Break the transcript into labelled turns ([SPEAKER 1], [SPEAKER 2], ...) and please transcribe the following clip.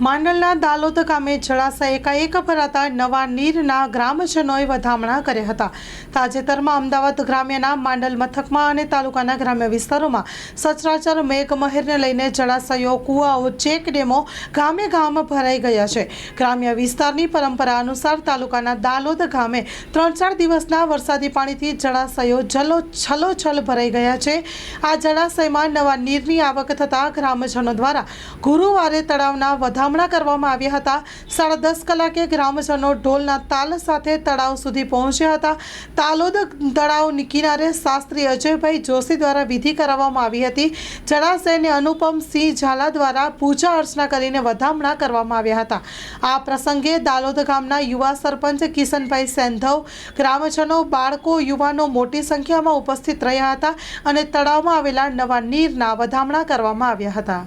[SPEAKER 1] માંડલના દાલોદ ગામે જળાશય એકાએક ભરાતા નવા નીરના ગ્રામજનોએ વધામણા કર્યા હતા। તાજેતરમાં અમદાવાદ ગ્રામ્યના માંડલ મથકમાં અને તાલુકાના ગ્રામ્ય વિસ્તારોમાં સચરાચર મેઘમહેરને લઈને જળાશયો, કૂવાઓ, ચેકડેમો ગામે ગામ ભરાઈ ગયા છે। ગ્રામ્ય વિસ્તારની પરંપરા અનુસાર તાલુકાના દાલોદ ગામે 3-4 દિવસના વરસાદી પાણીથી જળાશયો છલોછલ ભરાઈ ગયા છે। આ જળાશયમાં નવા નીરની આવક થતાં ગ્રામજનો દ્વારા ગુરુવારે તળાવના વધામણા કરવામાં આવ્યા હતા। 10:30 કલાકે ગ્રામજનો ઢોલના તાલ સાથે તળાવ સુધી પહોંચ્યા હતા। તાલોદ તળાવ કિનારે શાસ્ત્રી અજયભાઈ જોશી દ્વારા વિધિ કરાવવામાં આવી હતી। જળાશયને અનુપમસિંહ ઝાલા દ્વારા પૂજા અર્ચના કરીને વધામણા કરવામાં આવ્યા હતા। આ પ્રસંગે દાલોદ ગામના યુવા સરપંચ કિશનભાઈ સેંધવ, ગ્રામજનો, બાળકો, યુવાનો મોટી સંખ્યામાં ઉપસ્થિત રહ્યા હતા અને તળાવમાં આવેલા નવા નીરના વધામણા કરવામાં આવ્યા હતા।